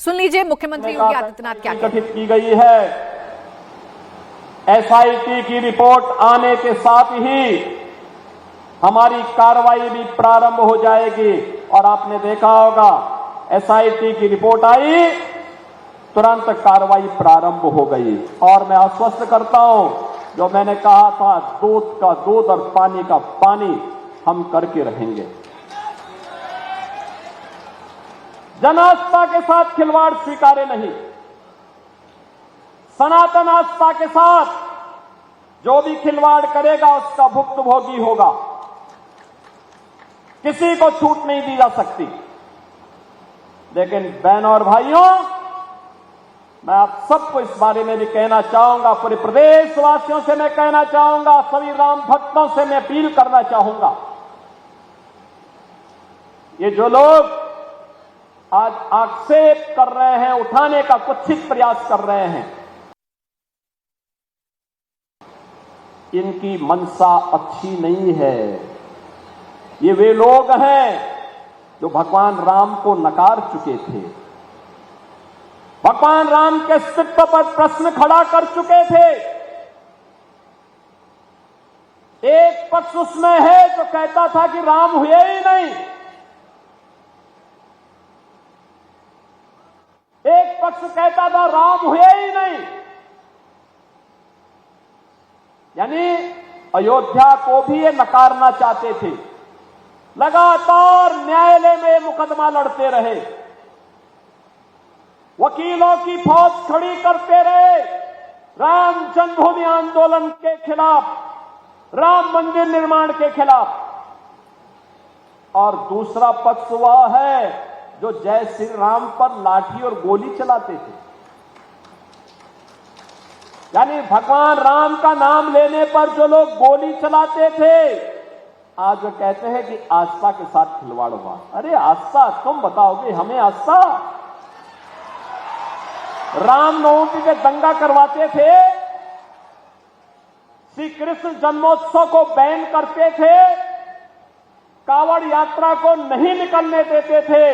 सुन लीजिए मुख्यमंत्री योगी आदित्यनाथ क्या गठित की गई है। एसआईटी की रिपोर्ट आने के साथ ही हमारी कार्रवाई भी प्रारंभ हो जाएगी। और आपने देखा होगा एसआईटी की रिपोर्ट आई, तुरंत कार्रवाई प्रारंभ हो गई। और मैं आश्वस्त करता हूं, जो मैंने कहा था दूध का दूध और पानी का पानी हम करके रहेंगे। जन आस्था के साथ खिलवाड़ स्वीकार्य नहीं। सनातन आस्था के साथ जो भी खिलवाड़ करेगा उसका भुक्तभोगी होगा। किसी को छूट नहीं दी जा सकती। लेकिन बहनों और भाइयों, मैं आप सबको इस बारे में भी कहना चाहूंगा, पूरे प्रदेशवासियों से मैं कहना चाहूंगा, सभी राम भक्तों से मैं अपील करना चाहूंगा, ये जो लोग आज आक्षेप कर रहे हैं, उठाने का कुत्सित प्रयास कर रहे हैं, इनकी मंशा अच्छी नहीं है। ये वे लोग हैं जो भगवान राम को नकार चुके थे, भगवान राम के अस्तित्व पर प्रश्न खड़ा कर चुके थे। एक पक्ष उसमें है जो कहता था कि राम हुए ही नहीं, एक पक्ष कहता था राम हुए ही नहीं। यानी अयोध्या को भी ये नकारना चाहते थे। लगातार न्यायालय में मुकदमा लड़ते रहे, वकीलों की फौज खड़ी करते रहे राम जन्मभूमि आंदोलन के खिलाफ, राम मंदिर निर्माण के खिलाफ। और दूसरा पक्ष वह है जो जय श्री राम पर लाठी और गोली चलाते थे। यानी भगवान राम का नाम लेने पर जो लोग गोली चलाते थे, आज वो कहते हैं कि आस्था के साथ खिलवाड़ हुआ। अरे आस्था तुम बताओगे हमें? आस्था रामनवमी पे दंगा करवाते थे, श्री कृष्ण जन्मोत्सव को बैन करते थे, कावड़ यात्रा को नहीं निकलने देते थे,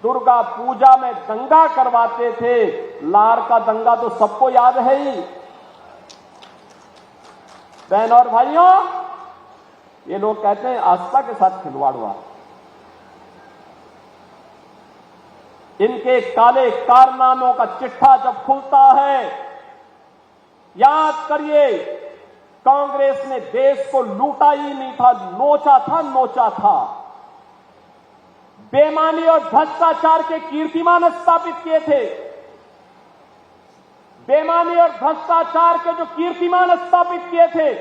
दुर्गा पूजा में दंगा करवाते थे। लार का दंगा तो सबको याद है ही। बहन और भाइयों, ये लोग कहते हैं आस्था के साथ खिलवाड़ हुआ। इनके काले कारनामों का चिट्ठा जब खुलता है, याद करिए कांग्रेस ने देश को लूटा ही नहीं था, नोचा था, नोचा था। बेईमानी और भ्रष्टाचार के कीर्तिमान स्थापित किए थे। बेईमानी और भ्रष्टाचार के जो कीर्तिमान स्थापित किए थे,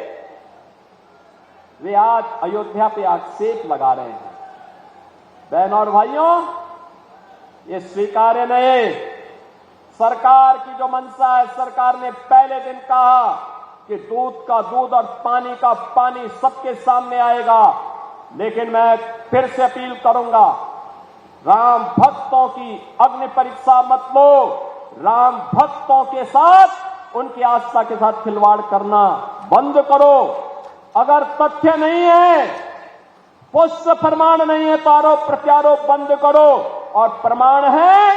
वे आज अयोध्या पे आक्षेप लगा रहे हैं। बहनों और भाइयों, ये स्वीकार्य नहीं। सरकार की जो मंशा है, सरकार ने पहले दिन कहा कि दूध का दूध और पानी का पानी सबके सामने आएगा। लेकिन मैं फिर से अपील करूंगा, राम भक्तों की अग्नि परीक्षा मत लो। राम भक्तों के साथ, उनकी आस्था के साथ खिलवाड़ करना बंद करो। अगर तथ्य नहीं है, पुष्ट प्रमाण नहीं है, तो आरोप प्रत्यारोप बंद करो। और प्रमाण है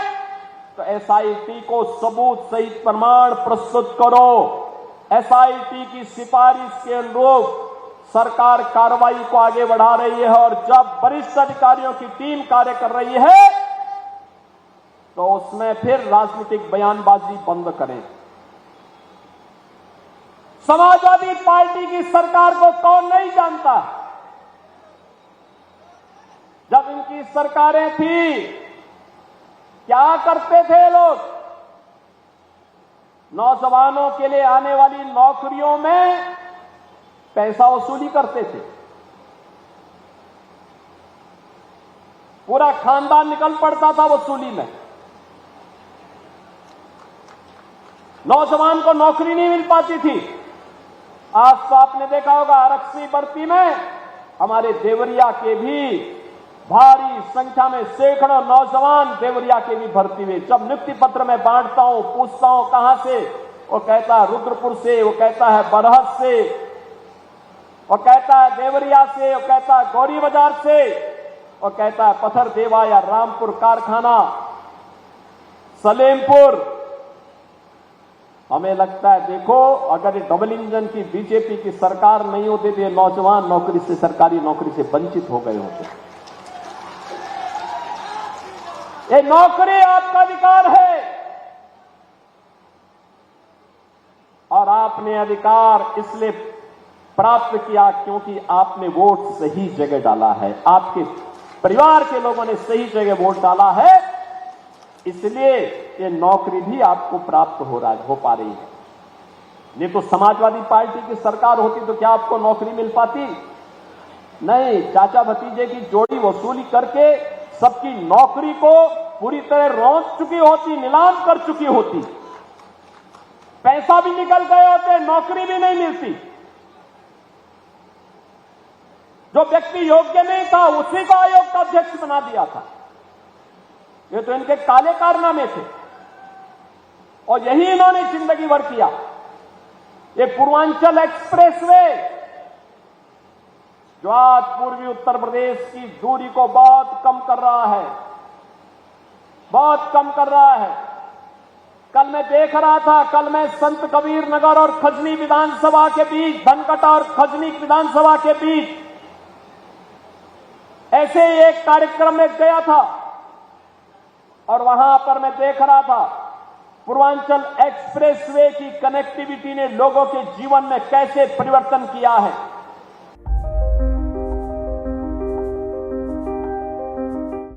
तो एसआईटी को सबूत सहित प्रमाण प्रस्तुत करो। एसआईटी की सिफारिश के अनुरूप सरकार कार्रवाई को आगे बढ़ा रही है। और जब वरिष्ठ अधिकारियों की टीम कार्य कर रही है, तो उसमें फिर राजनीतिक बयानबाजी बंद करें। समाजवादी पार्टी की सरकार को कौन नहीं जानता? जब इनकी सरकारें थी, क्या करते थे लोग? नौजवानों के लिए आने वाली नौकरियों में पैसा वसूली करते थे। पूरा खानदान निकल पड़ता था वसूली में। नौजवान को नौकरी नहीं मिल पाती थी। आज तो आपने देखा होगा आरक्षी भर्ती में हमारे देवरिया के भी भारी संख्या में सैकड़ों नौजवान देवरिया के भी भर्ती हुए। जब नियुक्ति पत्र में बांटता हूं, पूछता हूं कहां से, वो कहता है रुद्रपुर से, वो कहता है बरहत से, वो कहता है देवरिया से, वो कहता है गौरी बाजार से, वो कहता है पत्थर देवा या रामपुर कारखाना सलेमपुर। हमें लगता है देखो, अगर ये डबल इंजन की बीजेपी की सरकार नहीं होती तो ये नौजवान नौकरी से, सरकारी नौकरी से वंचित हो गए होते। ये नौकरी आपका अधिकार है और आपने अधिकार इसलिए प्राप्त किया क्योंकि आपने वोट सही जगह डाला है, आपके परिवार के लोगों ने सही जगह वोट डाला है, इसलिए ये नौकरी भी आपको प्राप्त हो पा रही है। नहीं तो समाजवादी पार्टी की सरकार होती तो क्या आपको नौकरी मिल पाती? नहीं, चाचा भतीजे की जोड़ी वसूली करके सबकी नौकरी को पूरी तरह रौंद चुकी होती, नीलाम कर चुकी होती, पैसा भी निकल गए होते, नौकरी भी नहीं मिलती। जो व्यक्ति योग्य नहीं था उसी को आयोग का अध्यक्ष बना दिया था। ये तो इनके काले कारनामे थे और यही इन्होंने जिंदगी भर किया। ये पूर्वांचल एक्सप्रेसवे जो आज पूर्वी उत्तर प्रदेश की दूरी को बहुत कम कर रहा है, बहुत कम कर रहा है। कल मैं देख रहा था, कल मैं संत कबीर नगर और खजनी विधानसभा के बीच, धनकटा और खजनी विधानसभा के बीच ऐसे ही एक कार्यक्रम में गया था और वहां पर मैं देख रहा था पूर्वांचल एक्सप्रेसवे की कनेक्टिविटी ने लोगों के जीवन में कैसे परिवर्तन किया है।